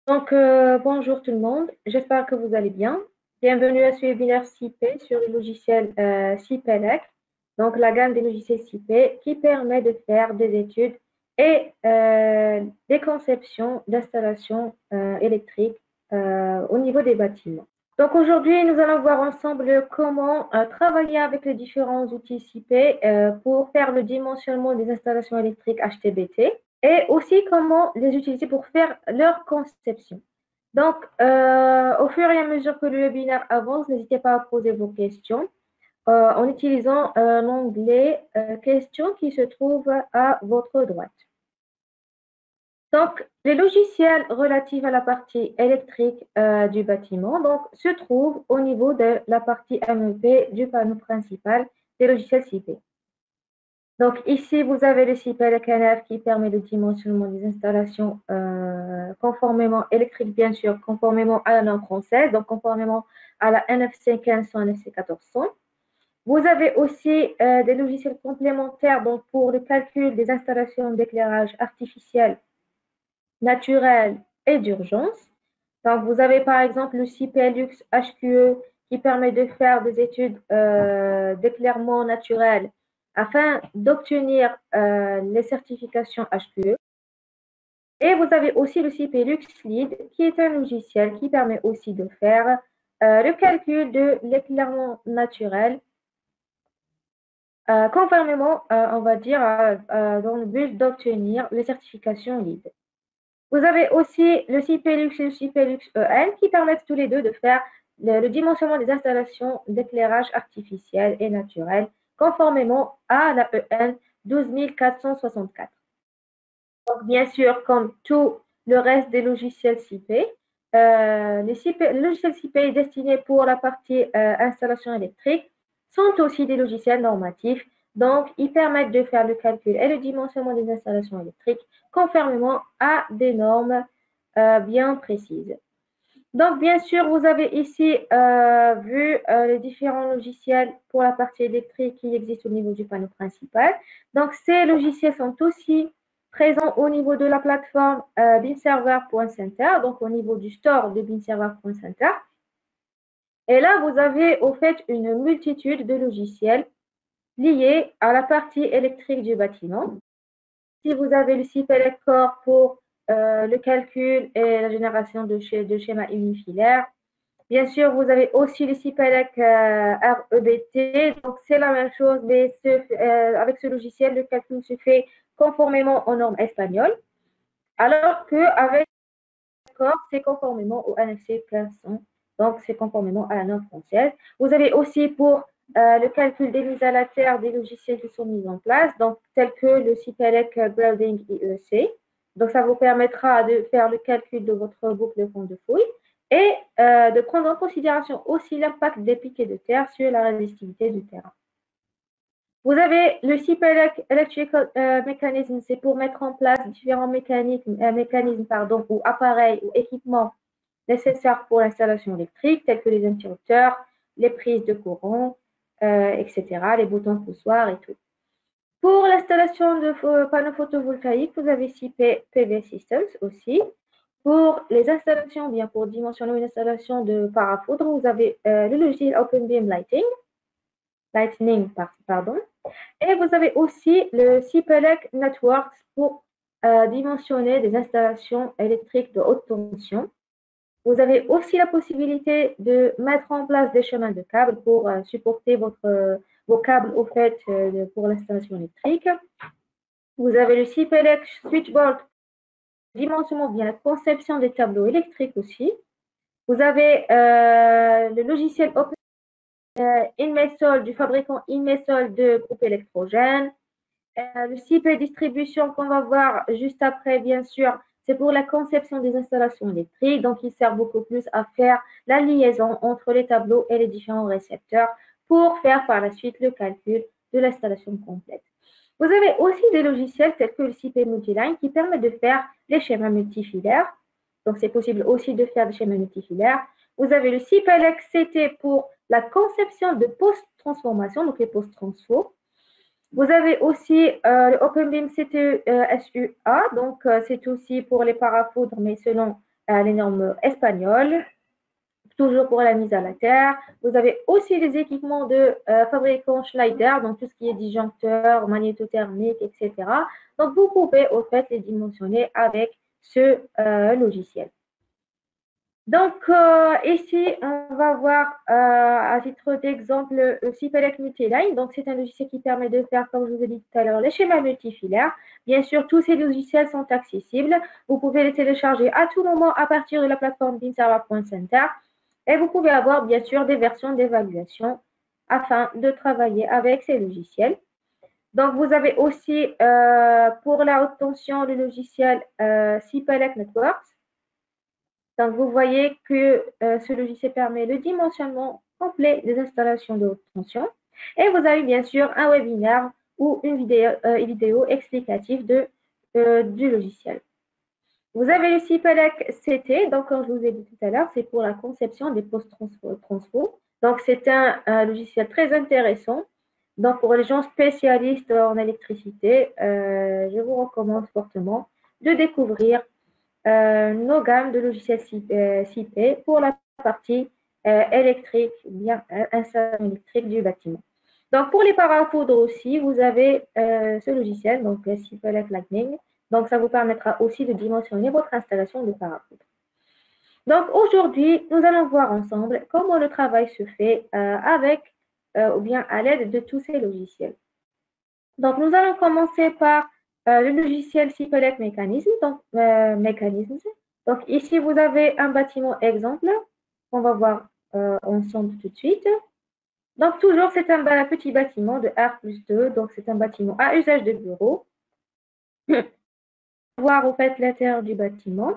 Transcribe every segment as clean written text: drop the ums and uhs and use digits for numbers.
Bonjour tout le monde, j'espère que vous allez bien. Bienvenue à ce webinaire CIP sur le logiciel CIPELEC, donc la gamme des logiciels CIP qui permet de faire des études et des conceptions d'installations électriques au niveau des bâtiments. Donc aujourd'hui, nous allons voir ensemble comment travailler avec les différents outils CIP pour faire le dimensionnement des installations électriques HTBT et aussi comment les utiliser pour faire leur conception. Donc, au fur et à mesure que le webinaire avance, n'hésitez pas à poser vos questions en utilisant l'onglet questions qui se trouve à votre droite. Donc, les logiciels relatifs à la partie électrique du bâtiment se trouvent au niveau de la partie MEP du panneau principal des logiciels CIP. Donc ici, vous avez le CIP-LKNF qui permet le dimensionnement des installations conformément électriques, bien sûr, conformément à la norme française, donc conformément à la NFC 1500, NFC 1400. Vous avez aussi des logiciels complémentaires donc pour le calcul des installations d'éclairage artificiel, naturel et d'urgence. Donc vous avez par exemple le CIP-LUX HQE qui permet de faire des études d'éclairement naturel afin d'obtenir les certifications HQE. Et vous avez aussi le CIP-LUX LEED qui est un logiciel qui permet aussi de faire le calcul de l'éclairement naturel conformément, on va dire, dans le but d'obtenir les certifications LEED. Vous avez aussi le CIP-LUX et le CIP-LUX EN qui permettent tous les deux de faire le dimensionnement des installations d'éclairage artificiel et naturel conformément à la EN 12464. Donc, bien sûr, comme tout le reste des logiciels CIP, les logiciels CIP destinés pour la partie installation électrique sont aussi des logiciels normatifs. Donc, ils permettent de faire le calcul et le dimensionnement des installations électriques conformément à des normes bien précises. Donc, bien sûr, vous avez ici vu les différents logiciels pour la partie électrique qui existent au niveau du panneau principal. Donc, ces logiciels sont aussi présents au niveau de la plateforme binserver.center, donc au niveau du store de binserver.center. Et là, vous avez au fait une multitude de logiciels liés à la partie électrique du bâtiment. Si vous avez le CIP-Elec Core pour le calcul et la génération de schémas unifilaires. Bien sûr, vous avez aussi le CIP-Elec REBT. Donc, c'est la même chose, mais avec ce logiciel, le calcul se fait conformément aux normes espagnoles, alors qu'avec Core, c'est conformément au NFC 1500. Donc, c'est conformément à la norme française. Vous avez aussi pour le calcul des mises à la terre des logiciels qui sont mis en place, donc tels que le CIP-Elec Grounding IEC. Donc, ça vous permettra de faire le calcul de votre boucle de fond de fouille et de prendre en considération aussi l'impact des piquets de terre sur la résistivité du terrain. Vous avez le CIP-Elec Electrical Mechanism, c'est pour mettre en place différents mécanismes ou appareils ou équipements nécessaires pour l'installation électrique, tels que les interrupteurs, les prises de courant, etc., les boutons poussoirs et tout. Pour l'installation de panneaux photovoltaïques, vous avez CIP PV Systems aussi. Pour les installations, bien pour dimensionner une installation de parafoudre, vous avez le logiciel OpenBeam Lightning, pardon. Et vous avez aussi le CIP-Elec Networks pour dimensionner des installations électriques de haute tension. Vous avez aussi la possibilité de mettre en place des chemins de câbles pour supporter vos câbles au fait pour l'installation électrique. Vous avez le CIP-Elec Switchboard, dimensionnement bien la conception des tableaux électriques aussi. Vous avez le logiciel Open Inmesol du fabricant Inmesol de groupe électrogène. Le CIP distribution qu'on va voir juste après, bien sûr, c'est pour la conception des installations électriques. Donc, il sert beaucoup plus à faire la liaison entre les tableaux et les différents récepteurs pour faire par la suite le calcul de l'installation complète. Vous avez aussi des logiciels tels que le CIP Multiline qui permet de faire les schémas multifilaires. Donc, c'est possible aussi de faire des schémas multifilaires. Vous avez le CIP-Elec CT pour la conception de post-transformation, donc les post-transfo. Vous avez aussi le OpenBeam CTE SUA, donc c'est aussi pour les parafoudres, mais selon les normes espagnoles, toujours pour la mise à la terre. Vous avez aussi des équipements de fabricants Schneider, donc tout ce qui est disjoncteur, magnétothermique, etc. Donc, vous pouvez au fait les dimensionner avec ce logiciel. Donc, ici, on va voir à titre d'exemple le CPLEC Multiline. Donc, c'est un logiciel qui permet de faire, comme je vous ai dit tout à l'heure, les schémas multifilaires. Bien sûr, tous ces logiciels sont accessibles. Vous pouvez les télécharger à tout moment à partir de la plateforme binserver.center. Et vous pouvez avoir, bien sûr, des versions d'évaluation afin de travailler avec ces logiciels. Donc, vous avez aussi, pour la haute tension, le logiciel CPLEC Networks. Donc, vous voyez que ce logiciel permet le dimensionnement complet des installations de haute tension. Et vous avez bien sûr un webinaire ou une vidéo explicative du logiciel. Vous avez le CPLEC CT, donc comme je vous ai dit tout à l'heure, c'est pour la conception des post-transfo. Donc, c'est un logiciel très intéressant. Donc, pour les gens spécialistes en électricité, je vous recommande fortement de découvrir nos gammes de logiciels CP pour la partie électrique, bien installation électrique du bâtiment. Donc, pour les parapoudres aussi, vous avez ce logiciel, donc CPLEC Lightning. Donc, ça vous permettra aussi de dimensionner votre installation de parapoudre. Donc, aujourd'hui, nous allons voir ensemble comment le travail se fait avec ou bien à l'aide de tous ces logiciels. Donc, nous allons commencer par le logiciel CPLEC Mechanism. Donc, Donc, ici, vous avez un bâtiment exemple qu'on va voir ensemble tout de suite. Donc, toujours, c'est un petit bâtiment de R+2. Donc, c'est un bâtiment à usage de bureau. Voir au fait l'intérieur du bâtiment.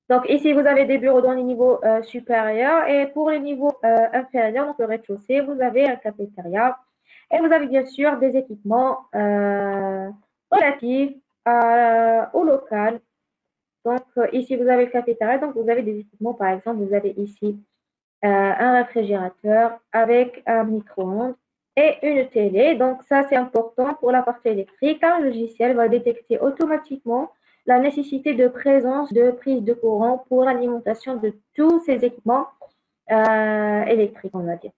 Donc, ici, vous avez des bureaux dans les niveaux supérieurs. Et pour les niveaux inférieurs, donc le rez-de-chaussée, vous avez un cafétéria. Et vous avez bien sûr des équipements relatifs au local. Donc, ici, vous avez le cafétéria. Donc, vous avez des équipements, par exemple, vous avez ici un réfrigérateur avec un micro-ondes et une télé. Donc, ça, c'est important pour la partie électrique, car le logiciel va détecter automatiquement la nécessité de présence de prise de courant pour l'alimentation de tous ces équipements électriques, on va dire.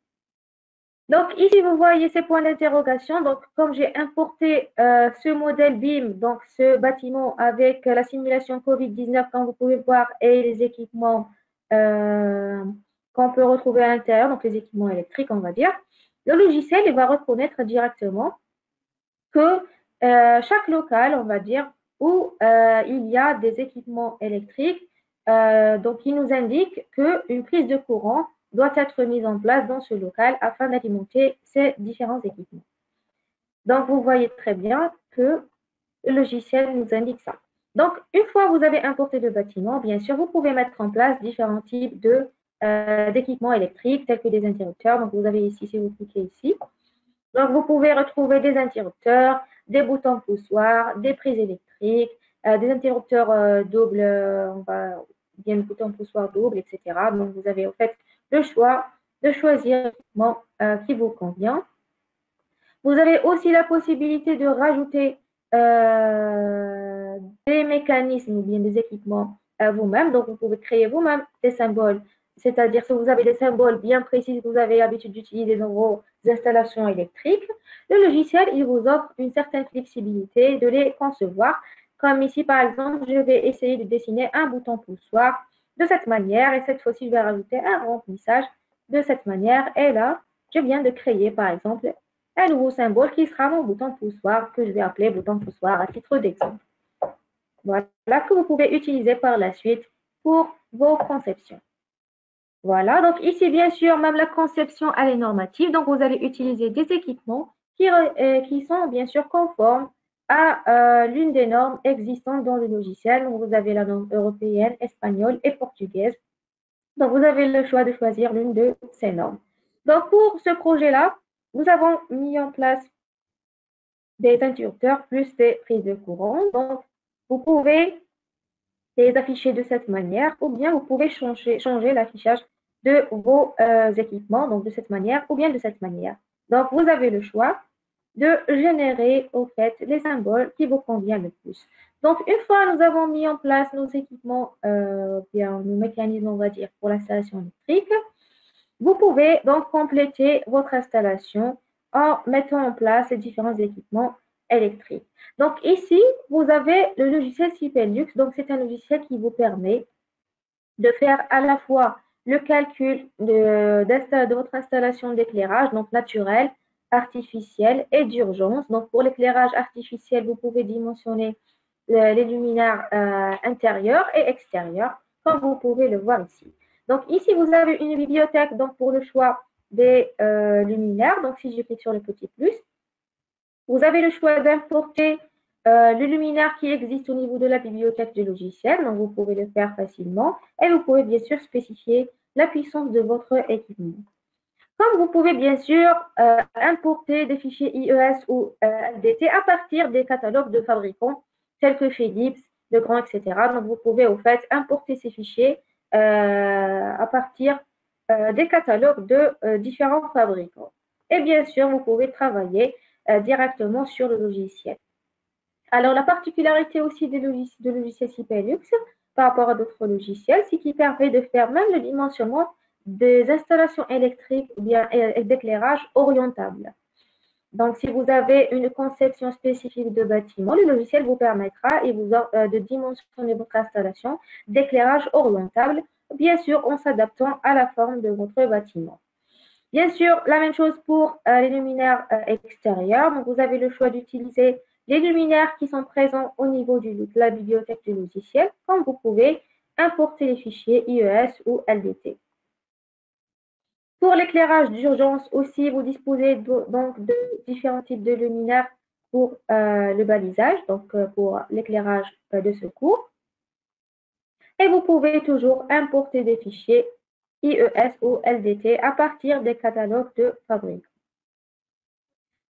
Donc, ici, vous voyez ces points d'interrogation. Donc, comme j'ai importé ce modèle BIM, donc ce bâtiment avec la simulation COVID-19, comme vous pouvez voir, et les équipements qu'on peut retrouver à l'intérieur, donc les équipements électriques, on va dire, le logiciel il va reconnaître directement que chaque local, on va dire, où il y a des équipements électriques, donc il nous indique qu'une prise de courant doit être mise en place dans ce local afin d'alimenter ces différents équipements. Donc, vous voyez très bien que le logiciel nous indique ça. Donc, une fois que vous avez importé le bâtiment, bien sûr, vous pouvez mettre en place différents types d'équipements électriques, tels que des interrupteurs. Donc, vous avez ici, si vous cliquez ici. Donc, vous pouvez retrouver des interrupteurs, des boutons poussoirs, des prises électriques, des interrupteurs doubles, bien des boutons poussoirs doubles, etc. Donc, vous avez en fait le choix de choisir l'équipement qui vous convient. Vous avez aussi la possibilité de rajouter des mécanismes ou bien des équipements vous-même. Donc, vous pouvez créer vous-même des symboles. C'est-à-dire, si vous avez des symboles bien précis que vous avez l'habitude d'utiliser dans vos installations électriques, le logiciel, il vous offre une certaine flexibilité de les concevoir. Comme ici, par exemple, je vais essayer de dessiner un bouton poussoir de cette manière. Et cette fois-ci, je vais rajouter un remplissage de cette manière. Et là, je viens de créer, par exemple, un nouveau symbole qui sera mon bouton poussoir que je vais appeler bouton poussoir à titre d'exemple. Voilà, que vous pouvez utiliser par la suite pour vos conceptions. Voilà, donc ici, bien sûr, même la conception, elle est normative. Donc, vous allez utiliser des équipements qui sont bien sûr conformes à l'une des normes existantes dans le logiciel. Donc, vous avez la norme européenne, espagnole et portugaise. Donc, vous avez le choix de choisir l'une de ces normes. Donc, pour ce projet-là, nous avons mis en place des interrupteurs plus des prises de courant. Donc, vous pouvez les afficher de cette manière ou bien vous pouvez changer l'affichage de vos équipements, donc de cette manière ou bien de cette manière. Donc, vous avez le choix de générer au fait les symboles qui vous conviennent le plus. Donc, une fois nous avons mis en place nos équipements, bien, nos mécanismes, on va dire, pour l'installation électrique, vous pouvez donc compléter votre installation en mettant en place les différents équipements électriques. Donc ici, vous avez le logiciel Cipellux. Donc c'est un logiciel qui vous permet de faire à la fois le calcul de votre installation d'éclairage, donc naturel, artificiel et d'urgence. Donc pour l'éclairage artificiel, vous pouvez dimensionner les luminaires intérieurs et extérieurs, comme vous pouvez le voir ici. Donc ici, vous avez une bibliothèque donc, pour le choix des luminaires. Donc si je clique sur le petit plus, vous avez le choix d'importer le luminaire qui existe au niveau de la bibliothèque du logiciel. Donc vous pouvez le faire facilement et vous pouvez bien sûr spécifier la puissance de votre équipement. Comme vous pouvez bien sûr importer des fichiers IES ou LDT à partir des catalogues de fabricants tels que Philips, Legrand, etc. Donc vous pouvez au fait importer ces fichiers à partir des catalogues de différents fabricants. Et bien sûr, vous pouvez travailler directement sur le logiciel. Alors la particularité aussi de logiciel Cipellux par rapport à d'autres logiciels, c'est qu'il permet de faire même le dimensionnement des installations électriques ou bien d'éclairage orientable. Donc, si vous avez une conception spécifique de bâtiment, le logiciel vous permettra de dimensionner votre installation d'éclairage orientable, bien sûr en s'adaptant à la forme de votre bâtiment. Bien sûr, la même chose pour les luminaires extérieurs. Donc, vous avez le choix d'utiliser les luminaires qui sont présents au niveau de la bibliothèque du logiciel, comme vous pouvez importer les fichiers IES ou LDT. Pour l'éclairage d'urgence aussi, vous disposez donc de différents types de luminaires pour le balisage, donc pour l'éclairage de secours. Et vous pouvez toujours importer des fichiers IES ou LDT à partir des catalogues de fabricants.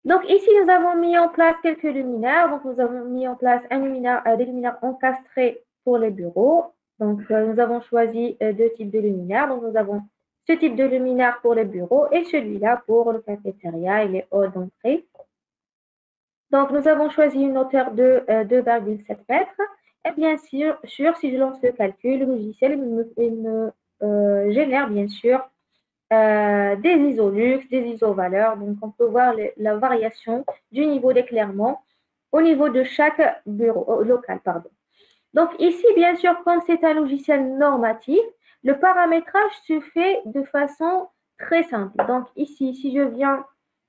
Donc ici, nous avons mis en place quelques luminaires. Donc nous avons mis en place des luminaires encastrés pour les bureaux. Donc nous avons choisi deux types de luminaires. Donc nous avons ce type de luminaire pour les bureaux et celui-là pour le cafétéria et les halls d'entrée. Donc nous avons choisi une hauteur de 2,7 mètres. Et bien sûr, si je lance le calcul, le logiciel me génère bien sûr des isolux, des isovaleurs. Donc, on peut voir la variation du niveau d'éclairement au niveau de chaque bureau local. Pardon. Donc, ici, bien sûr, comme c'est un logiciel normatif, le paramétrage se fait de façon très simple. Donc, ici, si je viens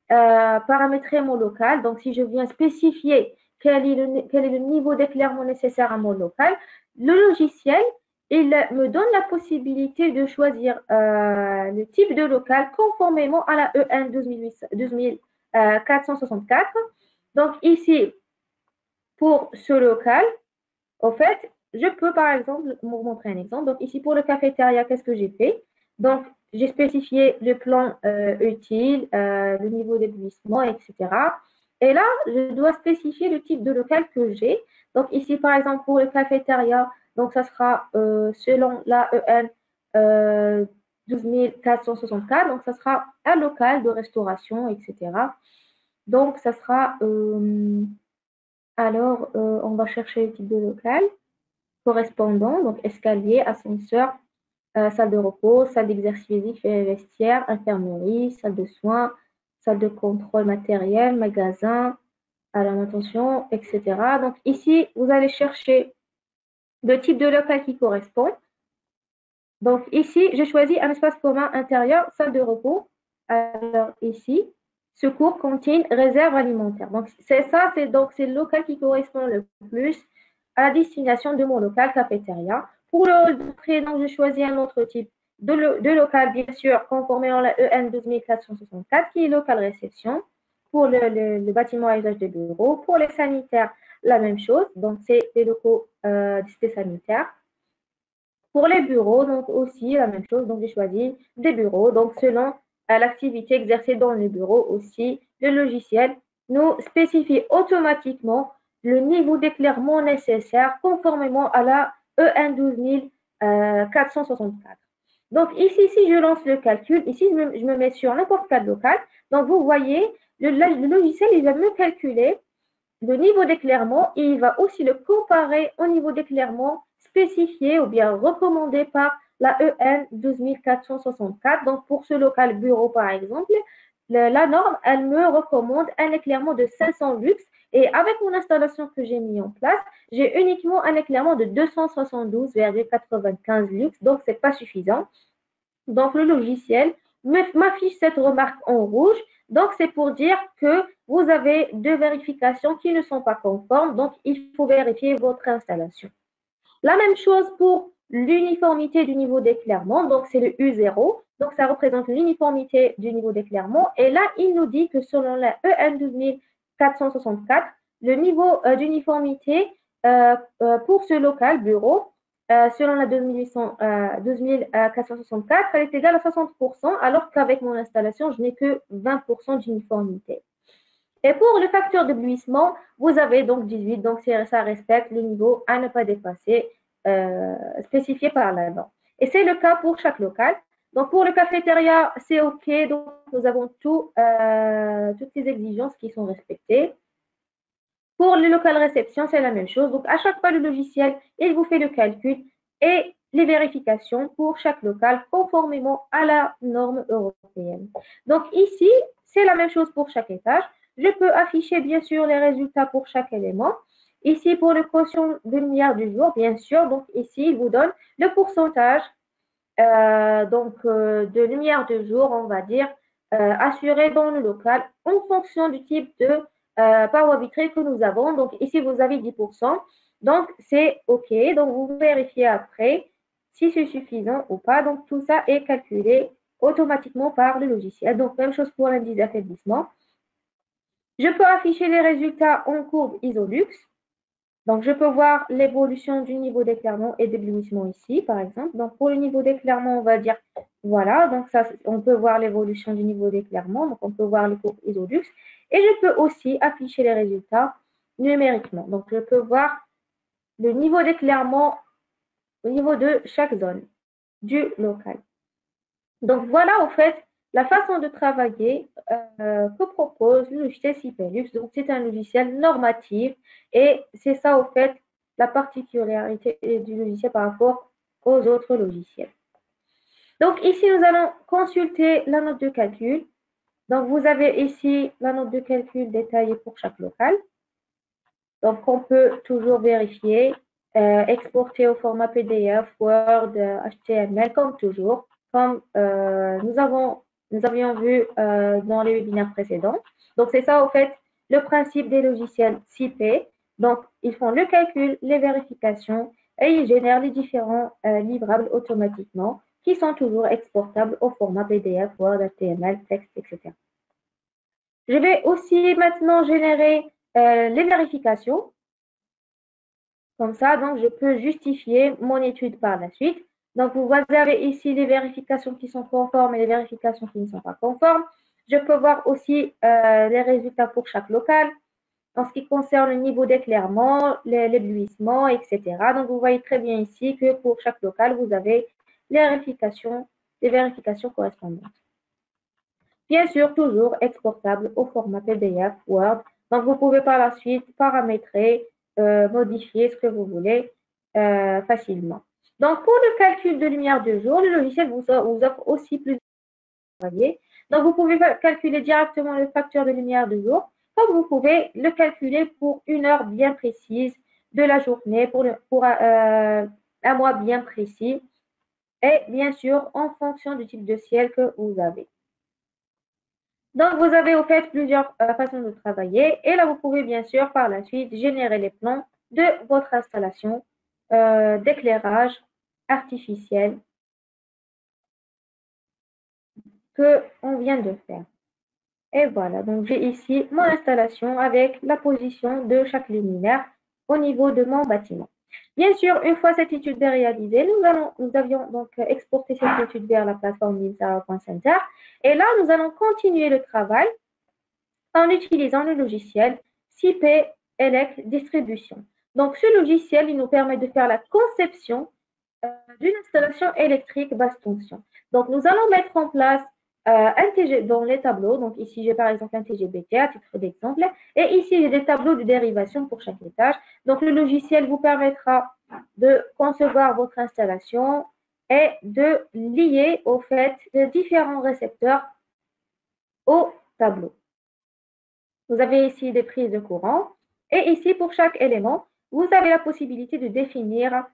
paramétrer mon local, donc si je viens spécifier quel est le niveau d'éclairement nécessaire à mon local, le logiciel il me donne la possibilité de choisir le type de local conformément à la EN 12464. Donc ici, pour ce local, au fait, je peux par exemple vous montrer un exemple. Donc ici, pour le cafétéria, qu'est-ce que j'ai fait? Donc, j'ai spécifié le plan utile, le niveau d'éblouissement, etc. Et là, je dois spécifier le type de local que j'ai. Donc ici, par exemple, pour le cafétéria, donc ça sera selon la EN 12464, donc ça sera un local de restauration, etc. Donc ça sera, alors on va chercher le type de local correspondant, donc escalier, ascenseur, salle de repos, salle d'exercice physique et vestiaire, infirmerie, salle de soins, salle de contrôle matériel, magasin, à la manutention, etc. Donc ici, vous allez chercher le type de local qui correspond. Donc ici, je choisis un espace commun intérieur, salle de repos. Alors ici, secours, cantine, réserve alimentaire. Donc c'est ça, c'est le local qui correspond le plus à la destination de mon local cafétéria. Pour le hall d'entrée, donc je choisis un autre type de local, bien sûr, conformément à la EN 12464, qui est local réception. Pour le bâtiment à usage de bureau. Pour les sanitaires, la même chose. Donc c'est les locaux des sanitaires. Pour les bureaux, donc aussi la même chose. Donc j'ai choisi des bureaux. Donc selon l'activité exercée dans le bureau aussi, le logiciel nous spécifie automatiquement le niveau d'éclairement nécessaire conformément à la EN 12464. Donc ici, si je lance le calcul, ici je me mets sur n'importe quel local. Donc vous voyez, le logiciel il va me calculer le niveau d'éclairement, il va aussi le comparer au niveau d'éclairement spécifié ou bien recommandé par la EN 12464. Donc, pour ce local bureau, par exemple, la norme, elle me recommande un éclairement de 500 lux. Et avec mon installation que j'ai mis en place, j'ai uniquement un éclairement de 272,95 lux. Donc, ce n'est pas suffisant. Donc, le logiciel m'affiche cette remarque en rouge. Donc, c'est pour dire que vous avez deux vérifications qui ne sont pas conformes. Donc, il faut vérifier votre installation. La même chose pour l'uniformité du niveau d'éclairement. Donc, c'est le U0. Donc, ça représente l'uniformité du niveau d'éclairement. Et là, il nous dit que selon la EN 12464, le niveau d'uniformité pour ce local bureau, selon la 2464, elle est égale à 60%, alors qu'avec mon installation, je n'ai que 20% d'uniformité. Et pour le facteur d'éblouissement, vous avez donc 18, donc ça respecte le niveau à ne pas dépasser spécifié par la norme. Et c'est le cas pour chaque local. Donc pour le cafétéria, c'est OK, donc nous avons toutes les exigences qui sont respectées. Pour le local réception, c'est la même chose. Donc à chaque fois, le logiciel, il vous fait le calcul et les vérifications pour chaque local conformément à la norme européenne. Donc ici, c'est la même chose pour chaque étage. Je peux afficher bien sûr les résultats pour chaque élément. Ici, pour le quotient de lumière du jour, bien sûr, donc ici, il vous donne le pourcentage de lumière de jour, on va dire, assuré dans le local en fonction du type de parois vitrées que nous avons. Donc ici, vous avez 10%. Donc c'est OK. Donc vous vérifiez après si c'est suffisant ou pas. Donc tout ça est calculé automatiquement par le logiciel. Donc même chose pour l'indice d'affaiblissement. Je peux afficher les résultats en courbe Isolux. Donc, je peux voir l'évolution du niveau d'éclairement et d'éblouissement ici, par exemple. Donc, pour le niveau d'éclairement, on va dire, voilà, donc ça, on peut voir l'évolution du niveau d'éclairement. Donc, on peut voir les courbes Isolux. Et je peux aussi afficher les résultats numériquement. Donc, je peux voir le niveau d'éclairement au niveau de chaque zone du local. Donc, voilà, en fait, la façon de travailler que propose le logiciel Sipelux. Donc, c'est un logiciel normatif et c'est ça, au fait, la particularité du logiciel par rapport aux autres logiciels. Donc, ici, nous allons consulter la note de calcul. Donc, vous avez ici la note de calcul détaillée pour chaque local. Donc, on peut toujours vérifier, exporter au format PDF, Word, HTML, comme toujours, comme nous avions vu dans les webinaires précédents. Donc, c'est ça, au fait, le principe des logiciels CIP. Donc, ils font le calcul, les vérifications et ils génèrent les différents livrables automatiquement qui sont toujours exportables au format PDF, Word, HTML, texte, etc. Je vais aussi maintenant générer les vérifications. Comme ça, donc, je peux justifier mon étude par la suite. Donc, vous avez ici les vérifications qui sont conformes et les vérifications qui ne sont pas conformes. Je peux voir aussi les résultats pour chaque local en ce qui concerne le niveau d'éclairement, l'éblouissement, etc. Donc, vous voyez très bien ici que pour chaque local, vous avez les vérifications correspondantes. Bien sûr, toujours exportable au format PDF, Word. Donc, vous pouvez par la suite paramétrer, modifier ce que vous voulez facilement. Donc, pour le calcul de lumière de jour, le logiciel vous offre aussi plusieurs voyez. Donc, vous pouvez calculer directement le facteur de lumière de jour, comme vous pouvez le calculer pour une heure bien précise de la journée, pour un mois bien précis, et bien sûr, en fonction du type de ciel que vous avez. Donc, vous avez au fait plusieurs façons de travailler. Et là, vous pouvez bien sûr par la suite générer les plans de votre installation d'éclairage artificiel qu'on vient de faire. Et voilà, donc j'ai ici mon installation avec la position de chaque luminaire au niveau de mon bâtiment. Bien sûr, une fois cette étude réalisée, nous avions donc exporté cette étude vers la plateforme Linsara.center. Et là, nous allons continuer le travail en utilisant le logiciel CP Elec Distribution. Donc, ce logiciel, il nous permet de faire la conception d'une installation électrique basse tension. Donc, nous allons mettre en place un TG dans les tableaux. Donc ici, j'ai par exemple un TGBT à titre d'exemple. Et ici, j'ai des tableaux de dérivation pour chaque étage. Donc le logiciel vous permettra de concevoir votre installation et de lier au fait les différents récepteurs au tableau. Vous avez ici des prises de courant. Et ici, pour chaque élément, vous avez la possibilité de définir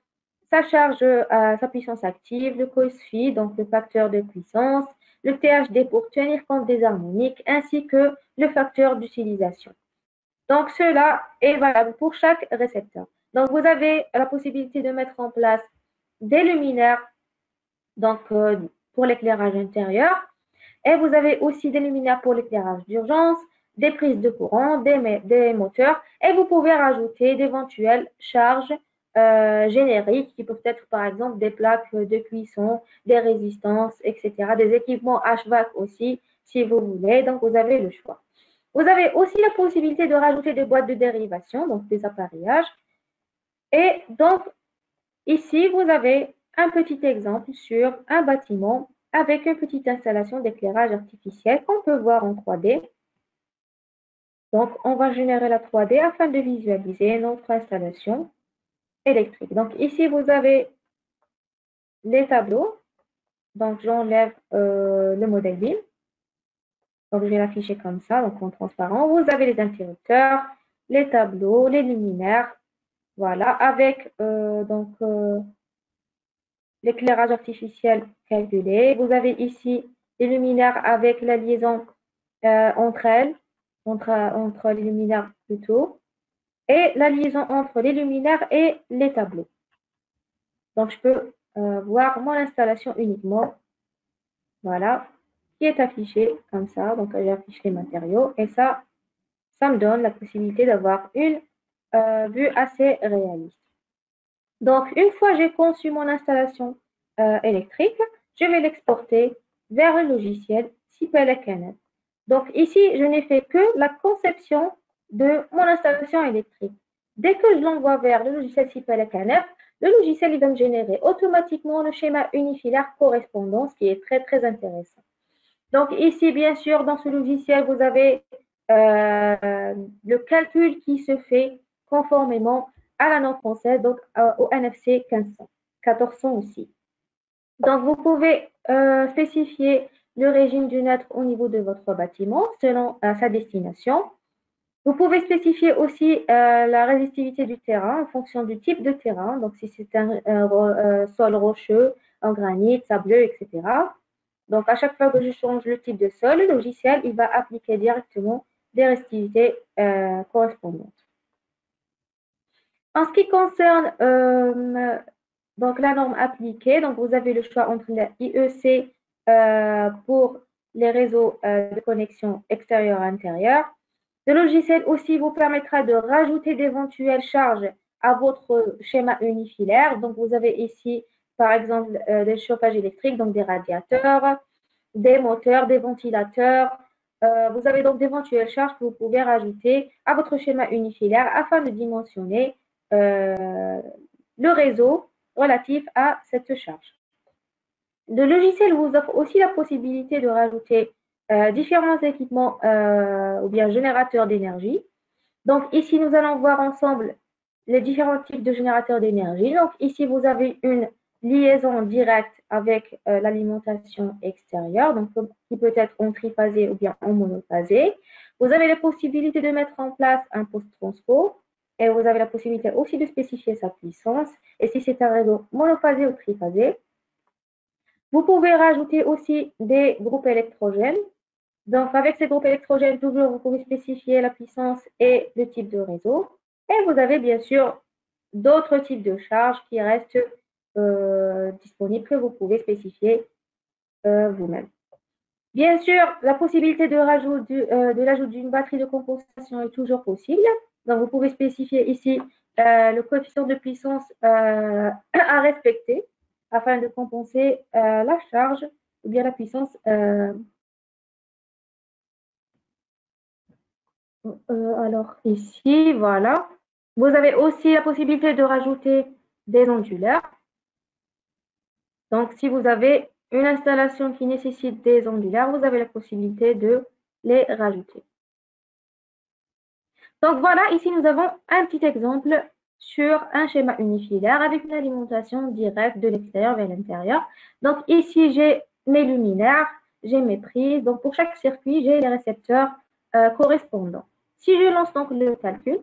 sa charge, sa puissance active, le cos-phi, donc le facteur de puissance, le THD pour tenir compte des harmoniques, ainsi que le facteur d'utilisation. Donc, cela est valable pour chaque récepteur. Donc, vous avez la possibilité de mettre en place des luminaires donc, pour l'éclairage intérieur. Et vous avez aussi des luminaires pour l'éclairage d'urgence, des prises de courant, des moteurs. Et vous pouvez rajouter d'éventuelles charges génériques qui peuvent être par exemple des plaques de cuisson, des résistances, etc. Des équipements HVAC aussi, si vous voulez. Donc, vous avez le choix. Vous avez aussi la possibilité de rajouter des boîtes de dérivation, donc des appareillages. Et donc, ici, vous avez un petit exemple sur un bâtiment avec une petite installation d'éclairage artificiel qu'on peut voir en 3D. Donc, on va générer la 3D afin de visualiser notre installation électrique. Donc, ici, vous avez les tableaux. Donc, j'enlève le modèle BIM. Donc, je vais l'afficher comme ça, donc en transparent. Vous avez les interrupteurs, les tableaux, les luminaires. Voilà, avec l'éclairage artificiel calculé. Vous avez ici les luminaires avec la liaison entre elles, entre les luminaires plutôt, et la liaison entre les luminaires et les tableaux. Donc, je peux voir mon installation uniquement, voilà, qui est affichée comme ça. Donc, j'affiche les matériaux et ça me donne la possibilité d'avoir une vue assez réaliste. Donc, une fois j'ai conçu mon installation électrique, je vais l'exporter vers un logiciel CPLCNF. Donc, ici, je n'ai fait que la conception de mon installation électrique. Dès que je l'envoie vers le logiciel CPLCNF, le logiciel il va me générer automatiquement le schéma unifilaire correspondant, ce qui est très, très intéressant. Donc, ici, bien sûr, dans ce logiciel, vous avez le calcul qui se fait conformément à la norme française, donc au NFC 1500, 1400 aussi. Donc, vous pouvez spécifier le régime du neutre au niveau de votre bâtiment selon sa destination. Vous pouvez spécifier aussi la résistivité du terrain en fonction du type de terrain, donc si c'est un sol rocheux, en granit, sableux, etc. Donc, à chaque fois que je change le type de sol, le logiciel il va appliquer directement des résistivités correspondantes. En ce qui concerne donc la norme appliquée, donc vous avez le choix entre la IEC pour les réseaux de connexion extérieure-intérieure. Le logiciel aussi vous permettra de rajouter d'éventuelles charges à votre schéma unifilaire. Donc, vous avez ici, par exemple, des chauffages électriques, donc des radiateurs, des moteurs, des ventilateurs. Vous avez donc d'éventuelles charges que vous pouvez rajouter à votre schéma unifilaire afin de dimensionner le réseau relatif à cette charge. Le logiciel vous offre aussi la possibilité de rajouter différents équipements ou bien générateurs d'énergie. Donc ici, nous allons voir ensemble les différents types de générateurs d'énergie. Donc ici, vous avez une liaison directe avec l'alimentation extérieure, donc qui peut être en triphasé ou bien en monophasé. Vous avez la possibilité de mettre en place un post-transfo et vous avez la possibilité aussi de spécifier sa puissance. Et si c'est un réseau monophasé ou triphasé, vous pouvez rajouter aussi des groupes électrogènes. Donc, avec ces groupes électrogènes, toujours, vous pouvez spécifier la puissance et le type de réseau. Et vous avez bien sûr d'autres types de charges qui restent disponibles que vous pouvez spécifier vous-même. Bien sûr, la possibilité de l'ajout d'une batterie de compensation est toujours possible. Donc, vous pouvez spécifier ici le coefficient de puissance à respecter afin de compenser la charge ou bien la puissance. Alors ici, voilà. Vous avez aussi la possibilité de rajouter des onduleurs. Donc, si vous avez une installation qui nécessite des ondulaires, vous avez la possibilité de les rajouter. Donc voilà, ici nous avons un petit exemple sur un schéma unifilaire avec une alimentation directe de l'extérieur vers l'intérieur. Donc ici, j'ai mes luminaires, j'ai mes prises. Donc pour chaque circuit, j'ai les récepteurs correspondants. Si je lance donc le calcul,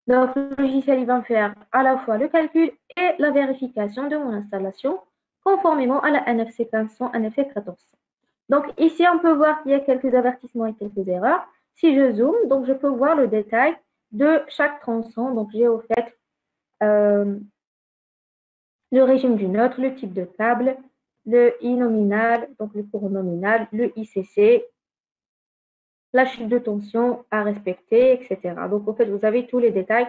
donc le logiciel il va me faire à la fois le calcul et la vérification de mon installation conformément à la NFC 1500, NFC 1400. Donc ici, on peut voir qu'il y a quelques avertissements et quelques erreurs. Si je zoome, donc je peux voir le détail de chaque tronçon. Donc j'ai au fait le régime du neutre, le type de câble, le I nominal, donc le courant nominal, le ICC, la chute de tension à respecter, etc. Donc au fait, vous avez tous les détails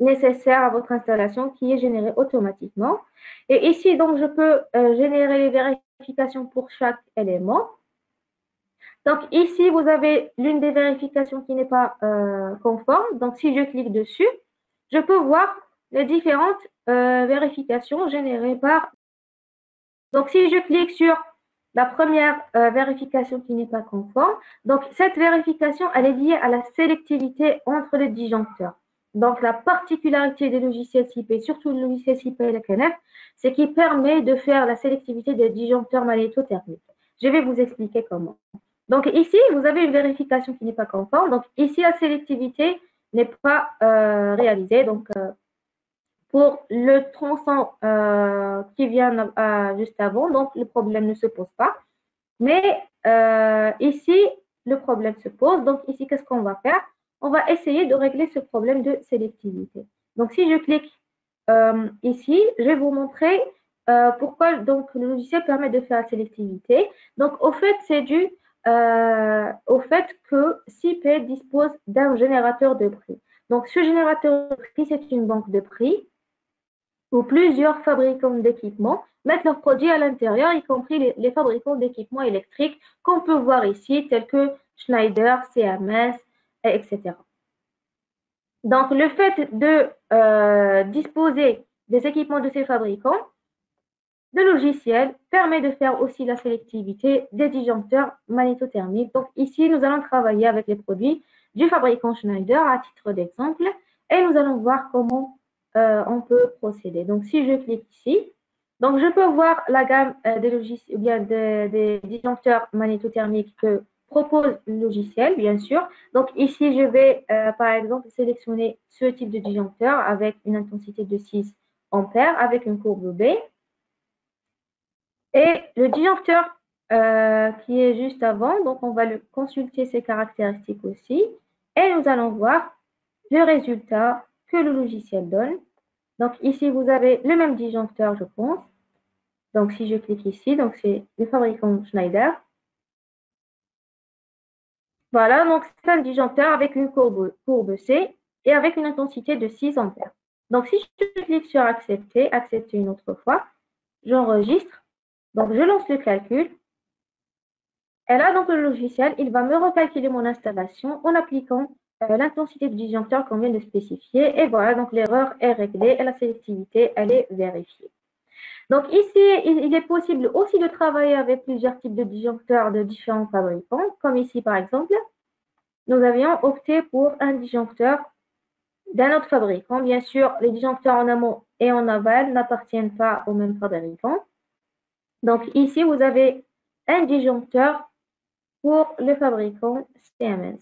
nécessaires à votre installation qui est générée automatiquement. Et ici, donc je peux générer les vérifications pour chaque élément. Donc ici, vous avez l'une des vérifications qui n'est pas conforme. Donc si je clique dessus, je peux voir les différentes vérifications générées par. Donc si je clique sur la première vérification qui n'est pas conforme, donc cette vérification, elle est liée à la sélectivité entre les disjoncteurs. Donc la particularité des logiciels CIP, surtout le logiciel CIP et la CNF, c'est qu'il permet de faire la sélectivité des disjoncteurs magnétothermiques. Je vais vous expliquer comment. Donc ici, vous avez une vérification qui n'est pas conforme. Donc ici, la sélectivité n'est pas réalisée. Donc pour le tronçon qui vient juste avant, donc le problème ne se pose pas. Mais ici, le problème se pose. Donc ici, qu'est-ce qu'on va faire? On va essayer de régler ce problème de sélectivité. Donc si je clique ici, je vais vous montrer pourquoi donc, le logiciel permet de faire la sélectivité. Donc au fait, c'est dû au fait que CIP dispose d'un générateur de prix. Donc ce générateur de prix, c'est une banque de prix où plusieurs fabricants d'équipements mettent leurs produits à l'intérieur, y compris les fabricants d'équipements électriques qu'on peut voir ici, tels que Schneider, CMS, etc. Donc, le fait de disposer des équipements de ces fabricants, le logiciel permet de faire aussi la sélectivité des disjoncteurs magnétothermiques. Donc, ici, nous allons travailler avec les produits du fabricant Schneider à titre d'exemple et nous allons voir comment on peut procéder. Donc, si je clique ici, donc je peux voir la gamme des logiciels, ou bien des disjoncteurs magnétothermiques que propose le logiciel, bien sûr. Donc, ici, je vais, par exemple, sélectionner ce type de disjoncteur avec une intensité de 6 ampères avec une courbe B. Et le disjoncteur qui est juste avant, donc on va consulter ses caractéristiques aussi. Et nous allons voir le résultat que le logiciel donne. Donc ici, vous avez le même disjoncteur, je pense. Donc si je clique ici, donc c'est le fabricant Schneider. Voilà, donc c'est un disjoncteur avec une courbe C et avec une intensité de 6 ampères. Donc si je clique sur accepter, accepter une autre fois, j'enregistre. Donc je lance le calcul. Et là, donc le logiciel, il va me recalculer mon installation en appliquant l'intensité du disjoncteur qu'on vient de spécifier. Et voilà, donc l'erreur est réglée et la sélectivité, elle est vérifiée. Donc ici, il est possible aussi de travailler avec plusieurs types de disjoncteurs de différents fabricants, comme ici par exemple, nous avions opté pour un disjoncteur d'un autre fabricant. Bien sûr, les disjoncteurs en amont et en aval n'appartiennent pas au même fabricant. Donc ici, vous avez un disjoncteur pour le fabricant CMS.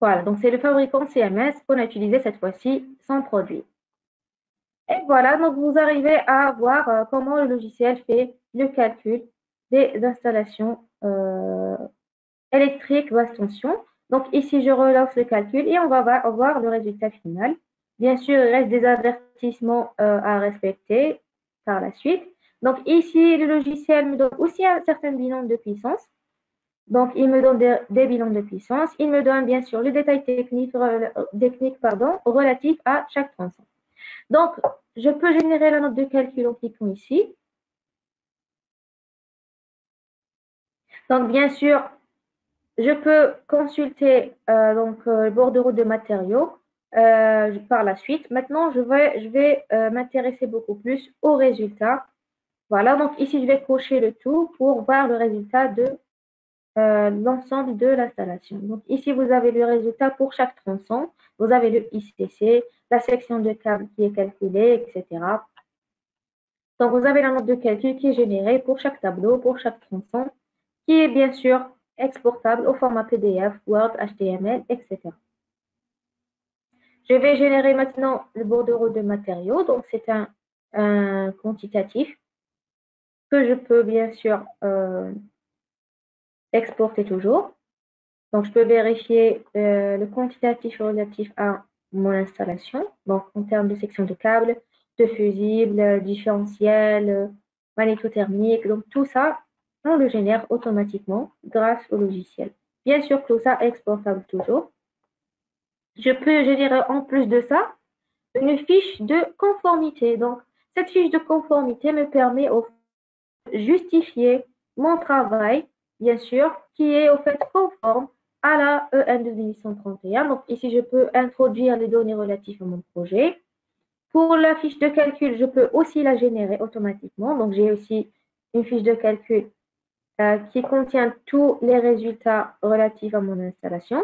Voilà, donc c'est le fabricant CMS qu'on a utilisé cette fois-ci sans produit. Et voilà, donc vous arrivez à voir comment le logiciel fait le calcul des installations électriques basse tension. Donc ici, je relance le calcul et on va voir le résultat final. Bien sûr, il reste des avertissements à respecter par la suite. Donc ici, le logiciel me donne aussi un certain bilan de puissance. Donc, il me donne des bilans de puissance. Il me donne bien sûr les détails techniques relatifs à chaque tronçon. Donc, je peux générer la note de calcul en cliquant ici. Donc, bien sûr, je peux consulter le bordereau de matériaux par la suite. Maintenant, je vais m'intéresser beaucoup plus aux résultats Voilà, donc ici, je vais cocher le tout pour voir le résultat de l'ensemble de l'installation. Donc ici, vous avez le résultat pour chaque tronçon. Vous avez le ICC, la section de câble qui est calculée, etc. Donc vous avez la note de calcul qui est générée pour chaque tableau, pour chaque tronçon, qui est bien sûr exportable au format PDF, Word, HTML, etc. Je vais générer maintenant le bordereau de matériaux. Donc c'est un quantitatif que je peux bien sûr exporter toujours. Donc, je peux vérifier le quantitatif relatif à mon installation. Donc, en termes de section de câbles, de fusibles, différentiels, magnétothermique. Donc, tout ça, on le génère automatiquement grâce au logiciel. Bien sûr, tout ça est exportable toujours. Je peux générer en plus de ça une fiche de conformité. Donc, cette fiche de conformité me permet de justifier mon travail, bien sûr, qui est au fait conforme à la EN 2831. Donc ici, je peux introduire les données relatives à mon projet. Pour la fiche de calcul, je peux aussi la générer automatiquement. Donc j'ai aussi une fiche de calcul qui contient tous les résultats relatifs à mon installation.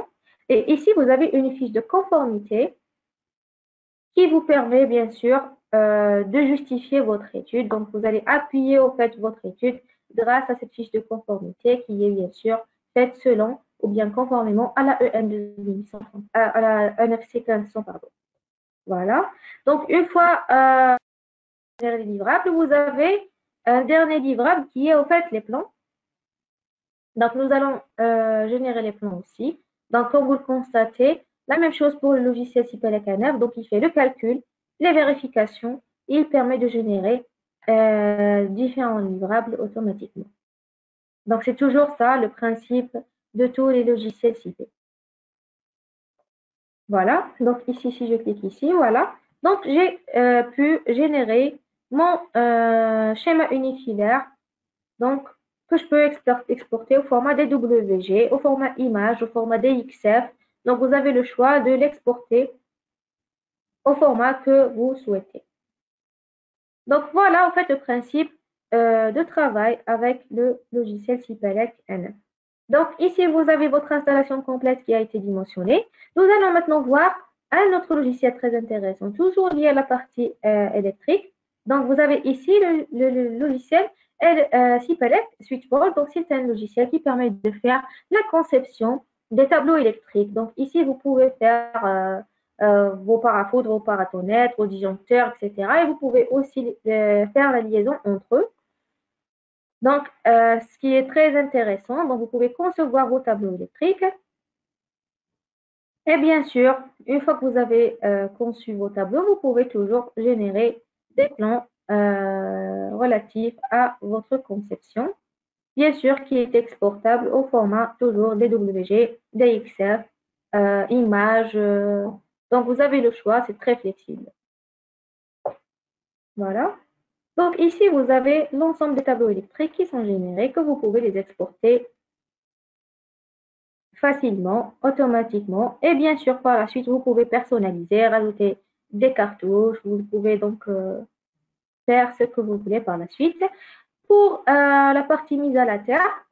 Et ici, vous avez une fiche de conformité qui vous permet bien sûr de justifier votre étude. Donc, vous allez appuyer au fait votre étude grâce à cette fiche de conformité qui est bien sûr faite selon ou bien conformément à la EN 2830, à la NFC 1500, pardon. Voilà. Donc, une fois les livrables, vous avez un dernier livrable qui est au fait les plans. Donc, nous allons générer les plans aussi. Donc, comme vous le constatez, la même chose pour le logiciel CIPELEC ANF. Donc, il fait le calcul, les vérifications, il permet de générer différents livrables automatiquement. Donc, c'est toujours ça le principe de tous les logiciels CIPE. Voilà. Donc, ici, si je clique ici, voilà. Donc, j'ai pu générer mon schéma unifilaire. Donc, que je peux exporter au format DWG, au format image, au format DXF. Donc, vous avez le choix de l'exporter au format que vous souhaitez. Donc, voilà en fait le principe de travail avec le logiciel CIPELEC NF. Donc, ici, vous avez votre installation complète qui a été dimensionnée. Nous allons maintenant voir un autre logiciel très intéressant, toujours lié à la partie électrique. Donc, vous avez ici le logiciel CIPELEC Switchboard. Donc, c'est un logiciel qui permet de faire la conception des tableaux électriques. Donc, ici, vous pouvez faire vos parafoudres, vos paratonnettes, vos disjoncteurs, etc. Et vous pouvez aussi faire la liaison entre eux. Donc, ce qui est très intéressant, donc vous pouvez concevoir vos tableaux électriques. Et bien sûr, une fois que vous avez conçu vos tableaux, vous pouvez toujours générer des plans relatifs à votre conception. Bien sûr, qui est exportable au format toujours DWG, DXF, images. Donc, vous avez le choix, c'est très flexible. Voilà. Donc, ici, vous avez l'ensemble des tableaux électriques qui sont générés, que vous pouvez les exporter facilement, automatiquement. Et bien sûr, par la suite, vous pouvez personnaliser, rajouter des cartouches. Vous pouvez donc faire ce que vous voulez par la suite. Pour la partie mise à la terre,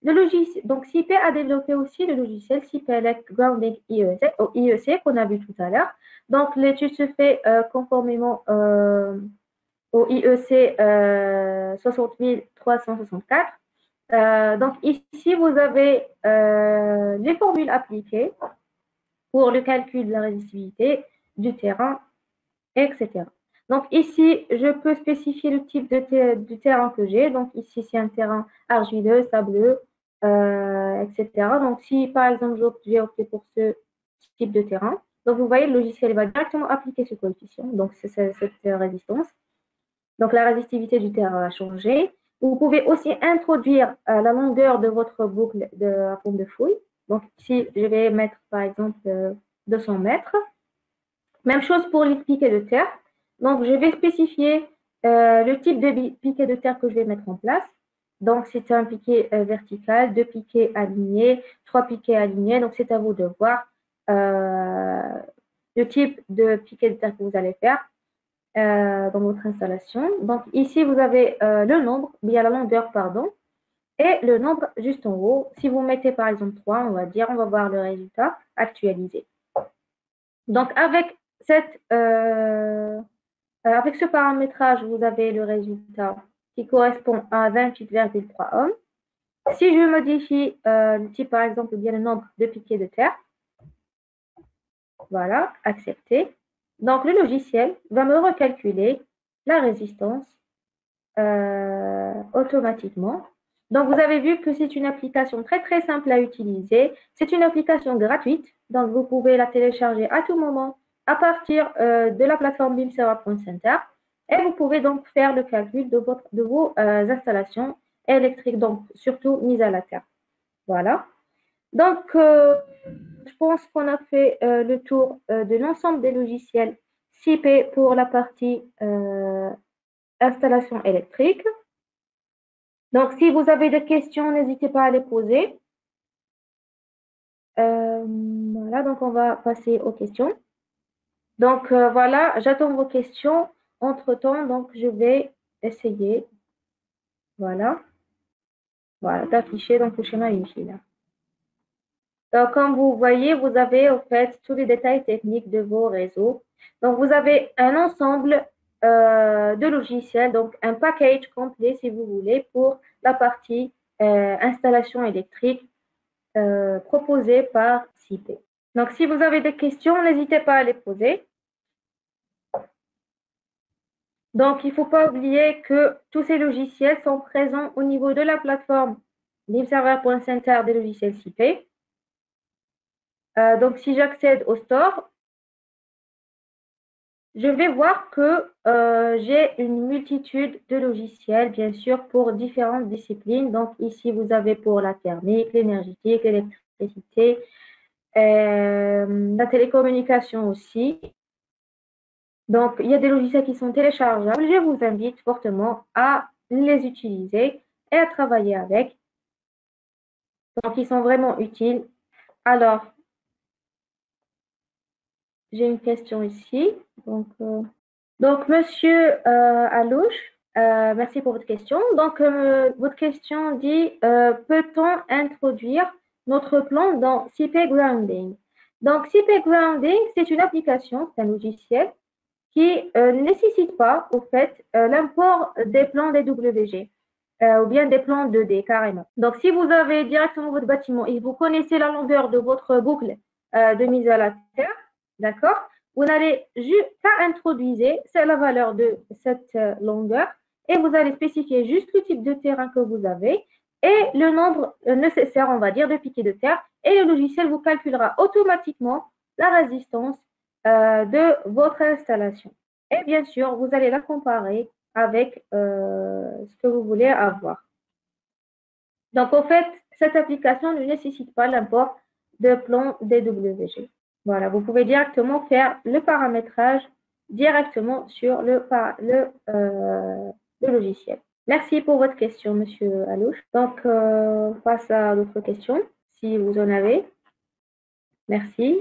le logiciel, donc CIPE a développé aussi le logiciel CIPELEC Grounding IEC qu'on a vu tout à l'heure. Donc, l'étude se fait conformément au IEC 60364. Donc ici, vous avez les formules appliquées pour le calcul de la résistivité du terrain, etc. Donc ici, je peux spécifier le type de terrain que j'ai. Donc ici, c'est un terrain argileux, sableux, etc. Donc si par exemple, j'ai opté pour ce type de terrain, donc vous voyez, le logiciel va directement appliquer ce coefficient, donc c'est cette résistance. Donc la résistivité du terrain a changé. Vous pouvez aussi introduire la longueur de votre boucle de la pompe de fouille. Donc ici, je vais mettre par exemple 200 mètres. Même chose pour les piquets de terre. Donc je vais spécifier le type de piquet de terre que je vais mettre en place. Donc c'est un piquet vertical, 2 piquets alignés, 3 piquets alignés. Donc c'est à vous de voir le type de piquet de terre que vous allez faire. dans votre installation. Donc ici, vous avez le nombre, bien la longueur, pardon, et le nombre juste en haut. Si vous mettez par exemple 3, on va dire, on va voir le résultat actualisé. Donc avec ce paramétrage, vous avez le résultat qui correspond à 28,3 ohms. Si je modifie le type, par exemple, bien le nombre de piquets de terre, voilà, accepter. Donc, le logiciel va me recalculer la résistance automatiquement. Donc, vous avez vu que c'est une application très, très simple à utiliser. C'est une application gratuite. Donc, vous pouvez la télécharger à tout moment à partir de la plateforme BIMserver.center. Et vous pouvez donc faire le calcul de vos installations électriques, donc surtout mises à la terre. Voilà. Donc, je pense qu'on a fait le tour de l'ensemble des logiciels CIP pour la partie installation électrique. Donc, si vous avez des questions, n'hésitez pas à les poser. Voilà, donc on va passer aux questions. Donc, voilà, j'attends vos questions. Entre-temps, donc, je vais essayer, voilà, d'afficher donc le schéma Wi-Fi là. Donc, comme vous voyez, vous avez en fait tous les détails techniques de vos réseaux. Donc, vous avez un ensemble de logiciels, donc un package complet si vous voulez pour la partie installation électrique proposée par CIP. Donc, si vous avez des questions, n'hésitez pas à les poser. Donc, il ne faut pas oublier que tous ces logiciels sont présents au niveau de la plateforme BIMserver.center des logiciels CIP. Donc, si j'accède au store, je vais voir que j'ai une multitude de logiciels, bien sûr, pour différentes disciplines. Donc, ici, vous avez pour la thermique, l'énergétique, l'électricité, la télécommunication aussi. Donc, il y a des logiciels qui sont téléchargeables. Je vous invite fortement à les utiliser et à travailler avec. Donc, ils sont vraiment utiles. Alors, j'ai une question ici. Donc monsieur Alouche, merci pour votre question. Donc, votre question dit, peut-on introduire notre plan dans CP Grounding? Donc, CP Grounding, c'est une application, c'est un logiciel qui ne nécessite pas, au fait, l'import des plans DWG ou bien des plans 2D carrément. Donc, si vous avez directement votre bâtiment et vous connaissez la longueur de votre boucle de mise à la terre, d'accord, vous n'allez qu'à introduire la valeur de cette longueur et vous allez spécifier juste le type de terrain que vous avez et le nombre nécessaire, on va dire, de piquets de terre et le logiciel vous calculera automatiquement la résistance de votre installation. Et bien sûr, vous allez la comparer avec ce que vous voulez avoir. Donc, en fait, cette application ne nécessite pas l'import de plan DWG. Voilà, vous pouvez directement faire le paramétrage directement sur le logiciel. Merci pour votre question, Monsieur Alouche. Donc, on passe à d'autres questions, si vous en avez. Merci.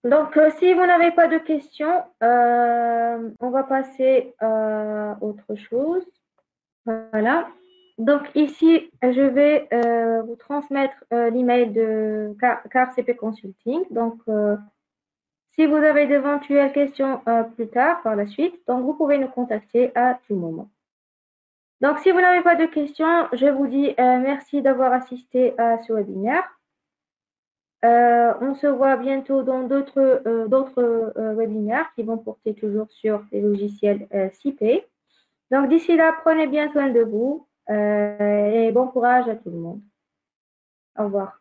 Donc, si vous n'avez pas de questions, on va passer à autre chose. Voilà. Donc, ici, je vais vous transmettre l'email de CARCP Consulting. Donc, si vous avez d'éventuelles questions plus tard, par la suite, donc vous pouvez nous contacter à tout moment. Donc, si vous n'avez pas de questions, je vous dis merci d'avoir assisté à ce webinaire. On se voit bientôt dans d'autres webinaires qui vont porter toujours sur les logiciels CIP. Donc, d'ici là, prenez bien soin de vous et bon courage à tout le monde. Au revoir.